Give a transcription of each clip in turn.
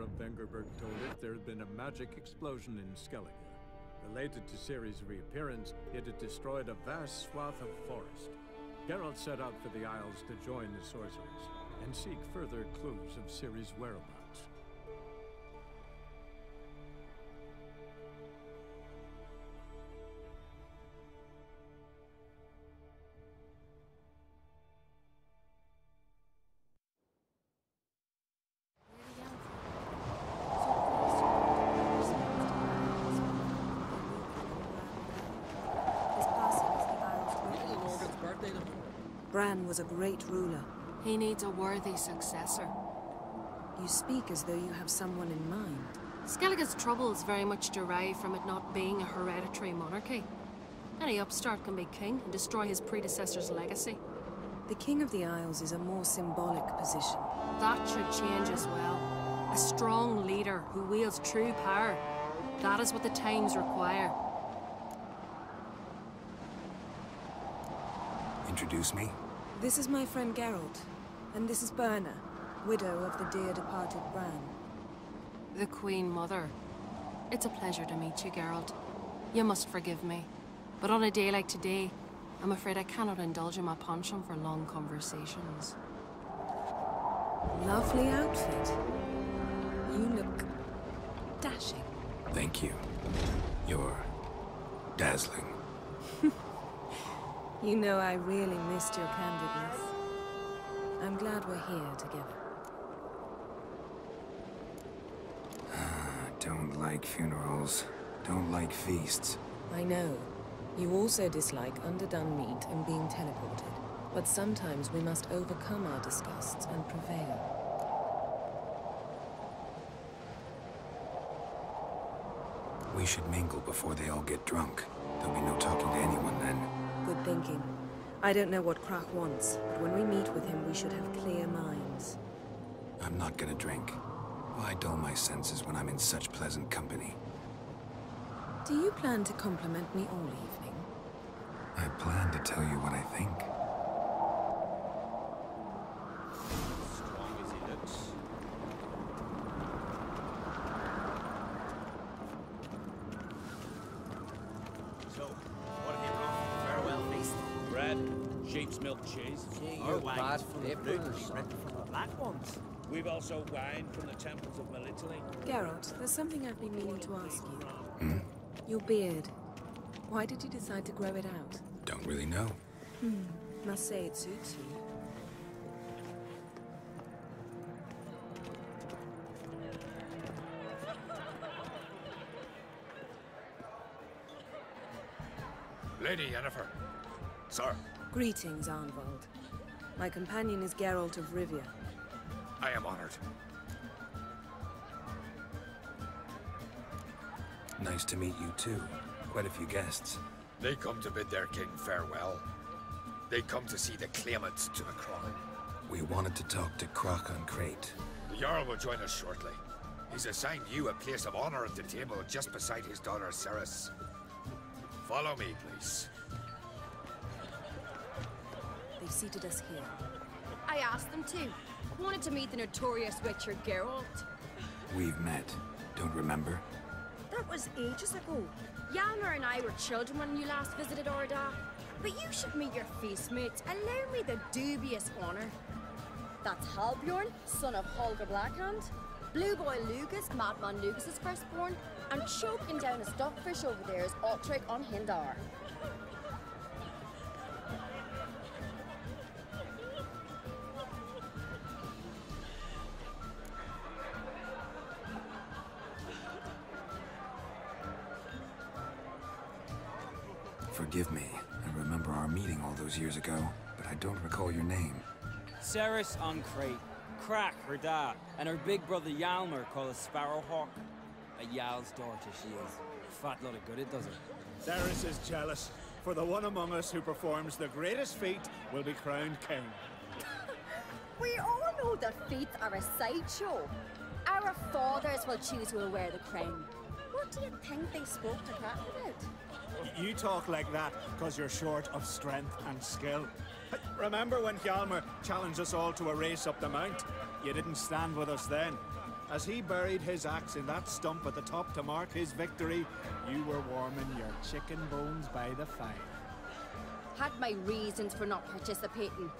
of Vengerberg told it there had been a magic explosion in Skellige. Related to Ciri's reappearance, it had destroyed a vast swath of forest. Geralt set out for the Isles to join the sorcerers and seek further clues of Ciri's whereabouts. Bran was a great ruler. He needs a worthy successor. You speak as though you have someone in mind. Skellige's troubles very much derive from it not being a hereditary monarchy. Any upstart can be king and destroy his predecessor's legacy. The King of the Isles is a more symbolic position. That should change as well. A strong leader who wields true power. That is what the times require. Introduce me. This is my friend Geralt, and this is Birna, widow of the dear departed Bran. The Queen Mother. It's a pleasure to meet you, Geralt. You must forgive me, but on a day like today, I'm afraid I cannot indulge in my penchant for long conversations. Lovely outfit. You look dashing. Thank you. You're dazzling. You know I really missed your candidness. I'm glad we're here together. Don't like funerals. Don't like feasts. I know. You also dislike underdone meat and being teleported. But sometimes we must overcome our disgusts and prevail. We should mingle before they all get drunk. There'll be no talking to anyone then. Good thinking. I don't know what Krak wants, but when we meet with him, we should have clear minds. I'm not gonna drink. Why dull my senses when I'm in such pleasant company? Do you plan to compliment me all evening? I plan to tell you what I think. Strong as he looks. So, what have you brought for the farewell feast? Bread, sheep's milk cheese. Our wines from the blue, red from the black ones. We've also wine from the temples of Melitele. Geralt, there's something I've been meaning to ask you. Hmm? Your beard. Why did you decide to grow it out? Don't really know. Must say it suits you. Lady Yennefer. Sir. Greetings, Arnvald. My companion is Geralt of Rivia. I am honored. Nice to meet you too. Quite a few guests. They come to bid their king farewell. They come to see the claimants to the crown. We wanted to talk to Krak on Crate. The Jarl will join us shortly. He's assigned you a place of honor at the table just beside his daughter Ceres. Follow me, please. They've seated us here. I asked them to. Wanted to meet the notorious Witcher Geralt. We've met. Don't remember? That was ages ago. Hjalmar and I were children when you last visited Ard. But you should meet your feast mates. Allow me the dubious honor. That's Halbjorn, son of Holger Blackhand. Blue Boy Lucas, Madman Lucas's firstborn. And choking down a stockfish over there is Otric on Hindar. Forgive me. I remember our meeting all those years ago, but I don't recall your name. Ceres on Crate, Krak her dad, and her big brother Hjalmar called a Sparrowhawk. A Jarl's daughter she is. Fat lot of good it does her. Ceres is jealous, for the one among us who performs the greatest feat will be crowned king. We all know the feats are a sideshow. Our fathers will choose who will wear the crown. What do you think they spoke to Krak about? You talk like that because you're short of strength and skill. Remember when Hjalmar challenged us all to a race up the mount? You didn't stand with us then. As he buried his axe in that stump at the top to mark his victory, you were warming your chicken bones by the fire. Had my reasons for not participating,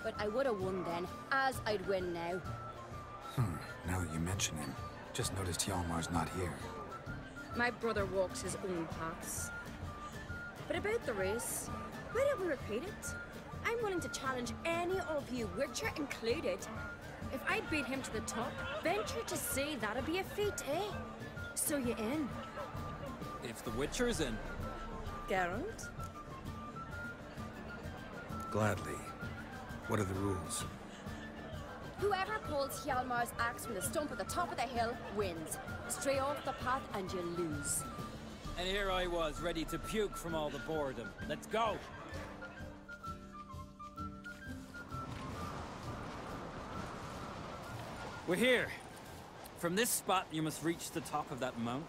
but I would have won then, as I'd win now. Now that you mention him, just noticed Hjalmar's not here. My brother walks his own paths. But about the race, why don't we repeat it? I'm willing to challenge any of you, Wticher included. If I beat him to the top, venture to say that'd be a feat, eh? So you in? If the Witcher's in. Geralt? Gladly. What are the rules? Whoever pulls Hjalmar's axe from the stump at the top of the hill wins. Stray off the path and you lose. And here I was, ready to puke from all the boredom. Let's go! We're here. From this spot, you must reach the top of that mount.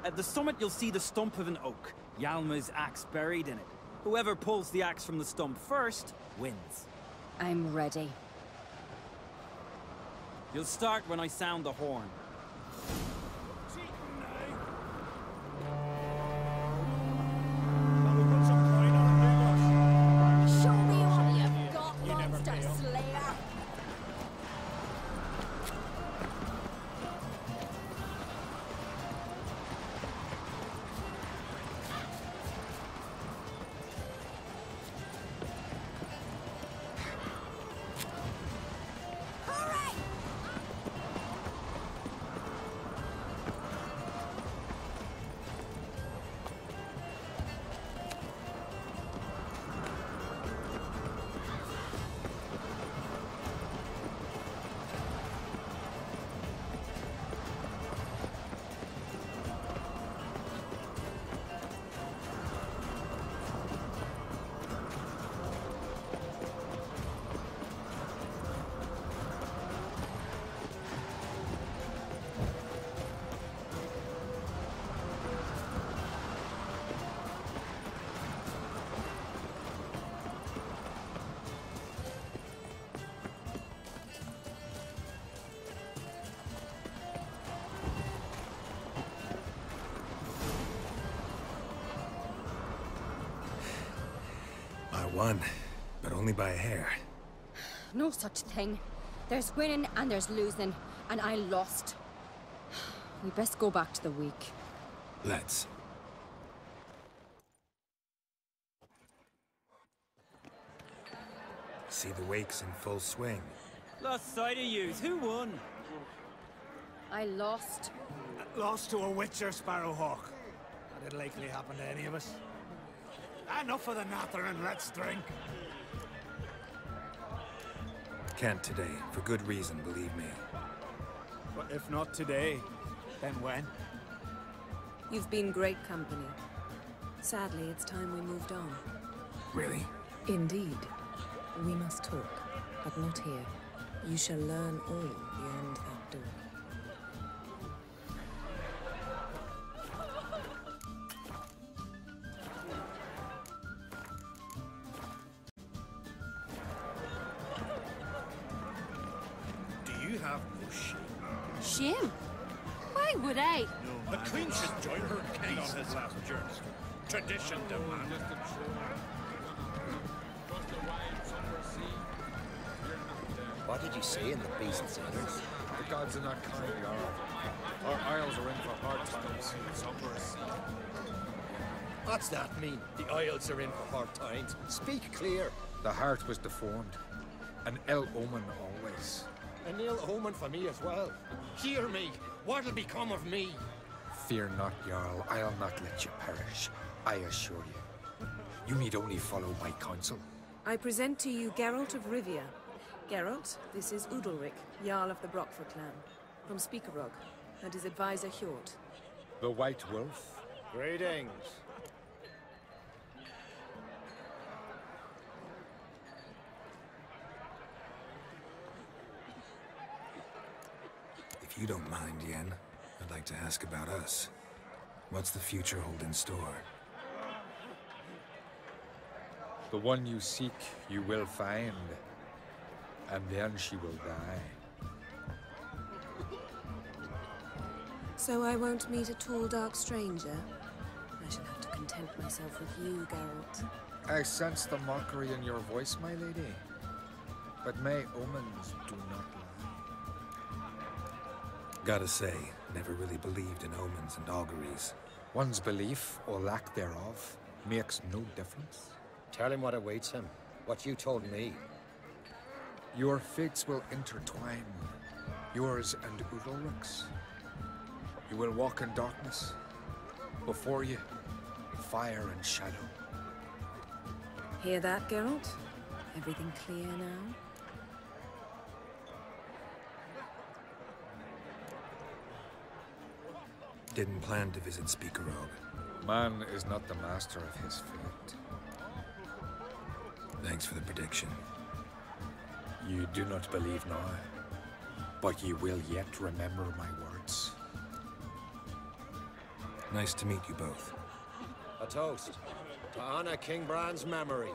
At the summit, you'll see the stump of an oak. Hjalmar's axe buried in it. Whoever pulls the axe from the stump first, wins. I'm ready. You'll start when I sound the horn. Show me what you've got, monster slayer! Won, but only by a hair. No such thing. There's winning and there's losing, and I lost. We best go back to the week. Let's. See the wakes in full swing. Lost sight of yous. Who won? I lost. Lost to a Witcher, Sparrowhawk. That'd likely happen to any of us. Enough of the nattering, let's drink. Can't today, for good reason, believe me. But if not today, then when? You've been great company. Sadly, it's time we moved on. Really? Indeed. We must talk, but not here. You shall learn all beyond that door. Shame? Why would I? The Queen should join her king on his last journey. Tradition demands. What did you say in the beast's letters? The gods are not kind, Jarl. Our isles are in for hard times. What's that mean? The Isles are in for hard times. Speak clear. The heart was deformed. An ill omen always. An ill omen for me as well. Hear me. What'll become of me? Fear not, Jarl. I'll not let you perish. I assure you. You need only follow my counsel. I present to you Geralt of Rivia. Geralt, this is Udalric, Jarl of the Brockford clan, from Speakerog, and his advisor Hjort. The White Wolf. Greetings. If you don't mind, Yen, I'd like to ask about us. What's the future hold in store? The one you seek, you will find. And then she will die. So I won't meet a tall, dark stranger? I shall have to content myself with you, Geralt. I sense the mockery in your voice, my lady. But may omens do not lie. Gotta say, never really believed in omens and auguries. One's belief, or lack thereof, makes no difference. Tell him what awaits him. What you told me. Your fates will intertwine. Yours and Udalric's. You will walk in darkness. Before you, fire and shadow. Hear that, Geralt? Everything clear now? Didn't plan to visit Speakerog. Man is not the master of his fate. Thanks for the prediction. You do not believe now, but ye will yet remember my words. Nice to meet you both. A toast to honor King Bran's memory.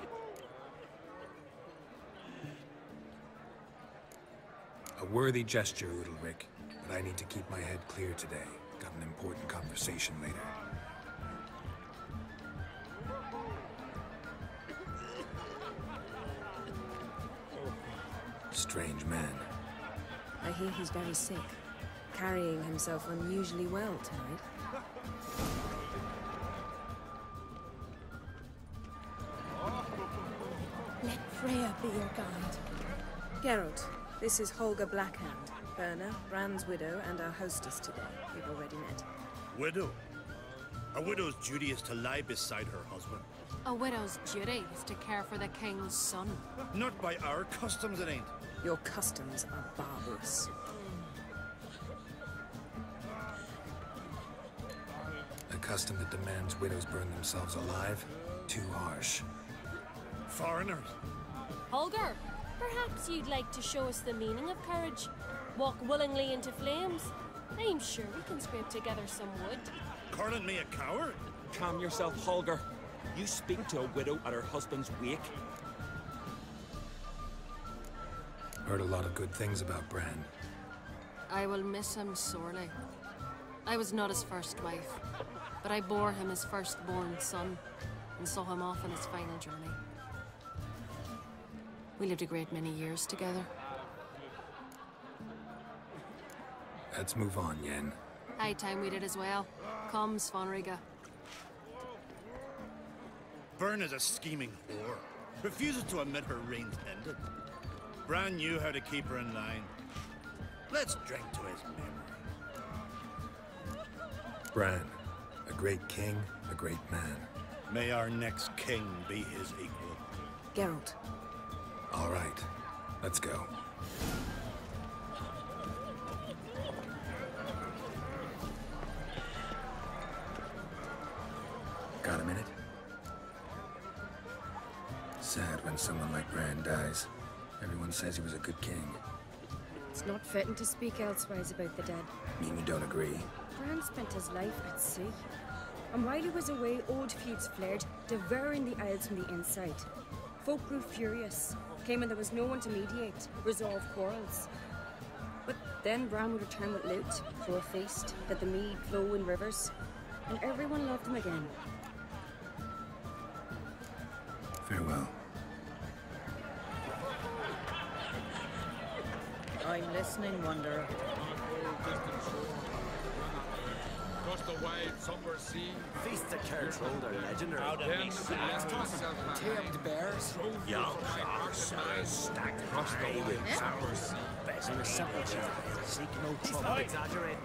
A worthy gesture, Udalric, but I need to keep my head clear today. Got an important conversation later. Strange man. I hear he's very sick, carrying himself unusually well tonight. Let Freya be your guide. Geralt, this is Holger Blackhand, Berna, Bran's widow, and our hostess today. We've already met. Widow? A widow's duty is to lie beside her husband. A widow's duty is to care for the king's son. Not by our customs, it ain't. Your customs are barbarous. A custom that demands widows burn themselves alive? Too harsh. Foreigners? Holger, perhaps you'd like to show us the meaning of courage? Walk willingly into flames? I'm sure we can scrape together some wood. Calling me a coward? Calm yourself, Holger. You speak to a widow at her husband's wake? Heard a lot of good things about Bran. I will miss him sorely. I was not his first wife, but I bore him his firstborn son and saw him off on his final journey. We lived a great many years together. Let's move on, Yen. High time we did as well. Come, Svanriga. Byrne is a scheming whore. Refuses to admit her reign's ended. Bran knew how to keep her in line. Let's drink to his memory. Bran, a great king, a great man. May our next king be his equal. Geralt. All right, let's go. Got a minute? Sad when someone like Bran dies. Everyone says he was a good king. It's not fitting to speak elsewise about the dead. Mean you don't agree? Bran spent his life at sea. And while he was away, old feuds flared, devouring the Isles from the inside. Folk grew furious, came when there was no one to mediate, resolve quarrels. But then Bran would return with loot, throw a feast, let the mead flow in rivers, and everyone loved him again. Farewell. I'm listening, Wanderer. Across the wide, somber sea. Feasts at Kaer Trolde are legendary. Out of these tamed bears. Young sharks, stacked across the wide, somber sea. Best in a simple child. Seek no trouble. Stop exaggerating.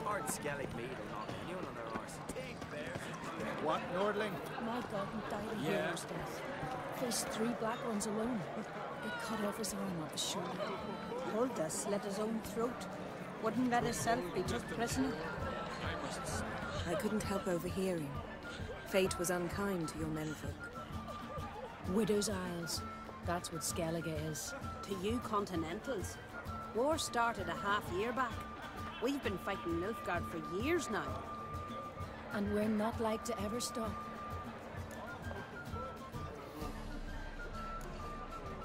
Ard Skellig mead will knock anyone on their arse. Tamed bears. What, Nordling? My god, he died a hero's death. Faced 3 black ones alone. They cut off his arm at the shoulder. Holder slit his own throat. Wouldn't let himself be took prisoner. I couldn't help overhearing. Fate was unkind to your menfolk. Widow's Isles. That's what Skellige is. To you Continentals. War started a half-year back. We've been fighting Nilfgaard for years now. And we're not like to ever stop.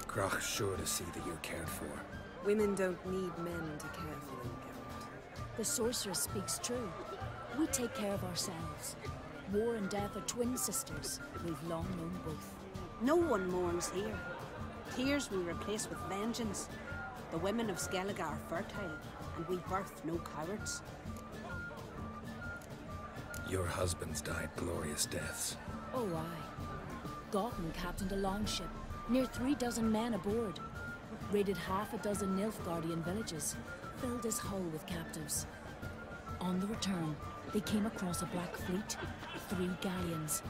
Crach's sure to see that you're cared for. Women don't need men to care for them, Geralt. The sorceress speaks true. We take care of ourselves. War and death are twin sisters. We've long known both. No one mourns here. Tears we replace with vengeance. The women of Skellige are fertile, and we birth no cowards. Your husbands died glorious deaths. Oh, aye. Gotten captained a longship, near 36 men aboard. Raided half a dozen Nilfgaardian villages, filled his hull with captives. On the return, they came across a black fleet, 3 galleons.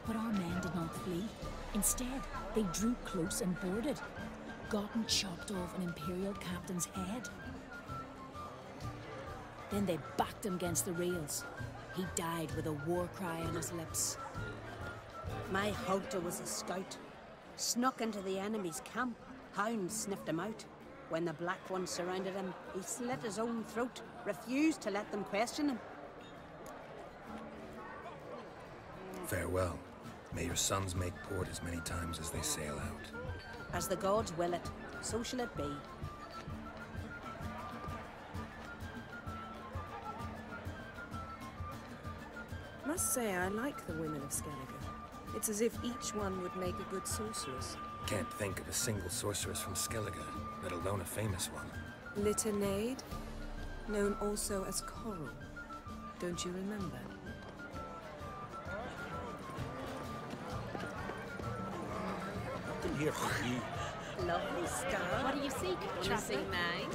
But our men did not flee. Instead, they drew close and boarded. Gotten chopped off an Imperial captain's head. Then they backed him against the rails. He died with a war cry on his lips. My Hogta was a scout. Snuck into the enemy's camp. Hounds sniffed him out. When the Black Ones surrounded him, he slit his own throat, refused to let them question him. Farewell. May your sons make port as many times as they sail out. As the gods will it, so shall it be. Must say I like the women of Skellige. It's as if each one would make a good sorceress. Can't think of a single sorceress from Skellige, let alone a famous one. Litternaid, known also as Coral. Don't you remember? Nothing here for you. Lovely star. What do you seek, traveler? Mine?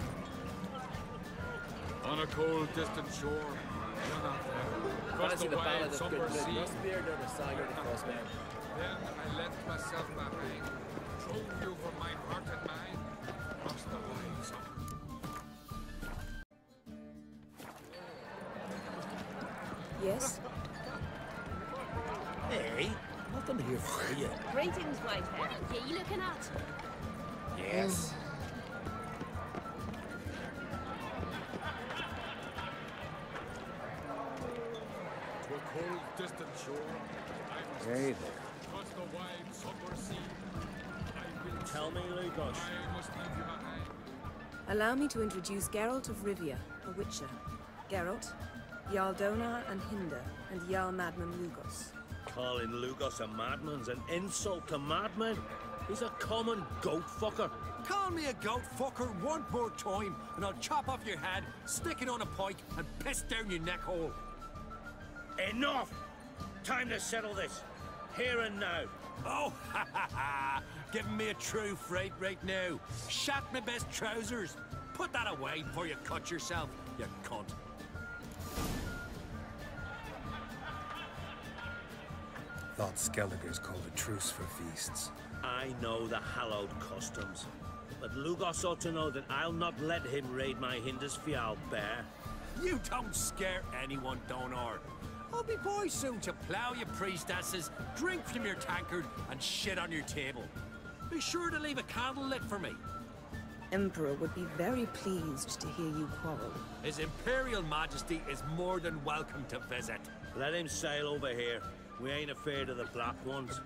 On a cold, distant shore, you're not there. Across the wide, somber sea. Then I left myself behind, drove you from my heart and mind, across the wide summer. Yes? Hey, nothing here for you. Greetings, Whitehead. What are you looking at? Yes. To a cold, distant shore, I must Hey there. across the wide, somber sea. I will Tell me, Lugos. I must leave you behind. Allow me to introduce Geralt of Rivia, a Witcher. Geralt, Jarl Donar and Hinder, and Jarl Madman Lugos. Calling Lugos a madman's an insult to madmen. He's a common goat fucker. Call me a goat fucker one more time, and I'll chop off your head, stick it on a pike, and piss down your neck hole. Enough! Time to settle this. Here and now. Oh, ha ha ha! Giving me a true fright right now. Shat my best trousers. Put that away before you cut yourself, you cunt. Thought Skellige's called a truce for feasts. I know the hallowed customs. But Lugos ought to know that I'll not let him raid my Hindisfial bear. You don't scare anyone, Donar. I'll be boys soon to plough your priestesses, drink from your tankard, and shit on your table. Be sure to leave a candle lit for me. Emperor would be very pleased to hear you quarrel. His Imperial Majesty is more than welcome to visit. Let him sail over here. We ain't afraid of the Black Ones.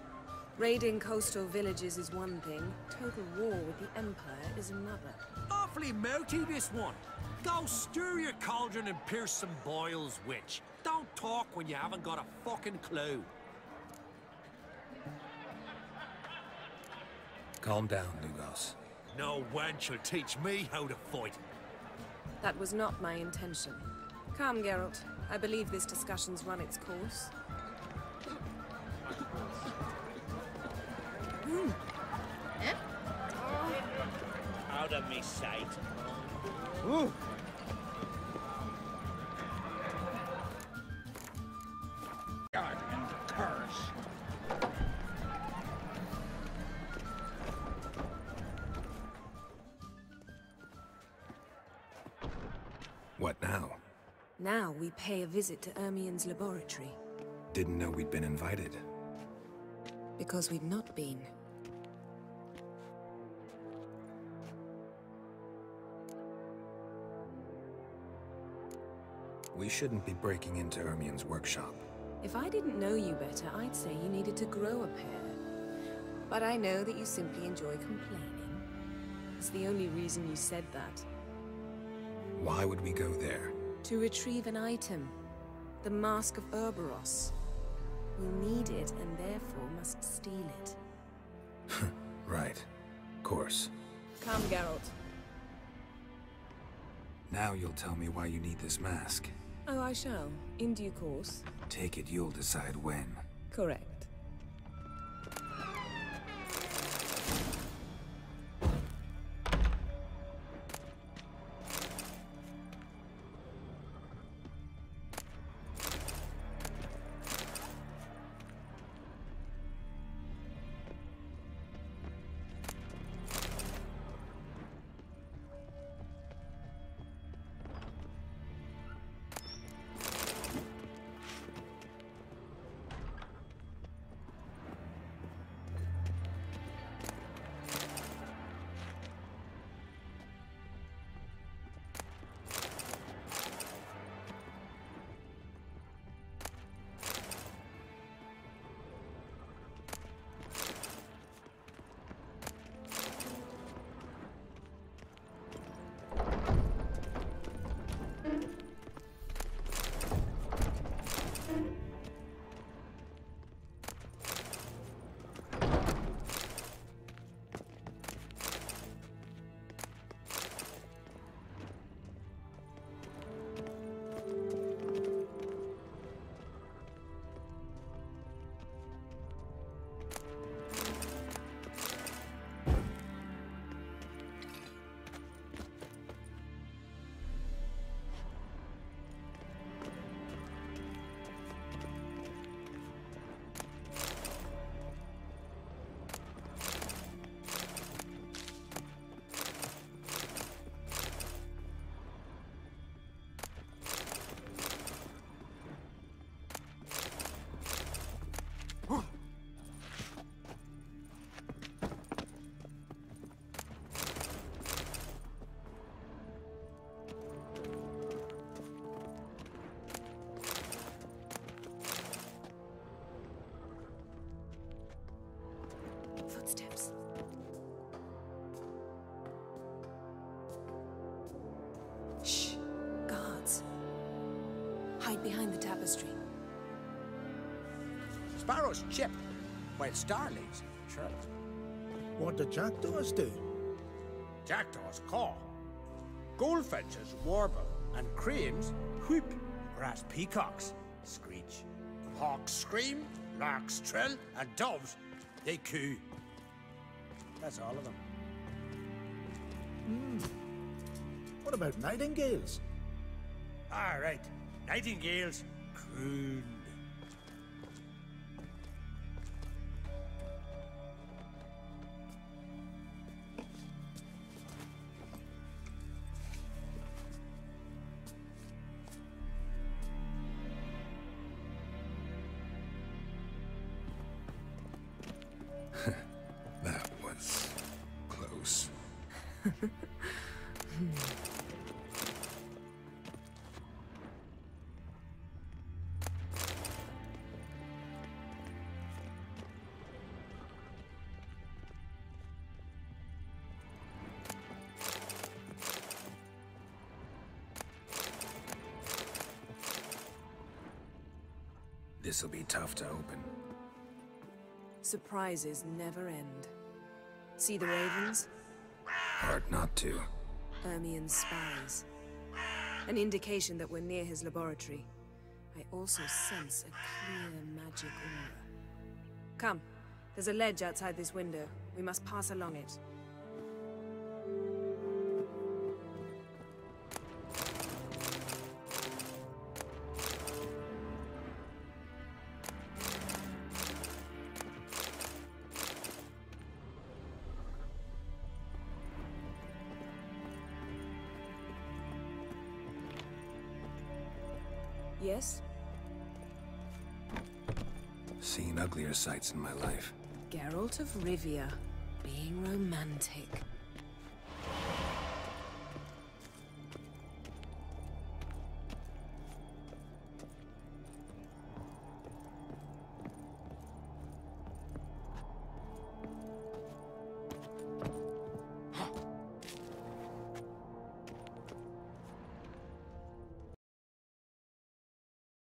Raiding coastal villages is one thing. Total war with the Empire is another. Awfully mouty, this one. Go stir your cauldron and pierce some boils, witch. Don't talk when you haven't got a fucking clue. Calm down, Lugos. No wench will teach me how to fight. That was not my intention. Calm, Geralt. I believe this discussion's run its course. Out of me sight. Ooh. God and the curse. What now? Now we pay a visit to Ermien's laboratory. Didn't know we'd been invited. Because we've not been. We shouldn't be breaking into Ermien's workshop. If I didn't know you better, I'd say you needed to grow a pair. But I know that you simply enjoy complaining. It's the only reason you said that. Why would we go there? To retrieve an item. The Mask of Ouroboros. We'll need it and therefore must steal it. Right. Of course. Come, Geralt. Now you'll tell me why you need this mask. Oh, I shall. In due course. Take it you'll decide when. Correct. Footsteps. Shh. Guards. Hide behind the tapestry. Sparrows chip, while starlings chirp. What do jackdaws do? Jackdaws caw. Goldfinches warble, and cranes whoop, whereas peacocks screech. Hawks scream, larks trill, and doves, they coo. That's all of them. What about nightingales? All right, nightingales croon. That was close. This'll be tough to open. Surprises never end. See the ravens? Hard not to. Ermien's spies. An indication that we're near his laboratory. I also sense a clear magic aura. Come, there's a ledge outside this window. We must pass along it. Yes? Seen uglier sights in my life. Geralt of Rivia, being romantic.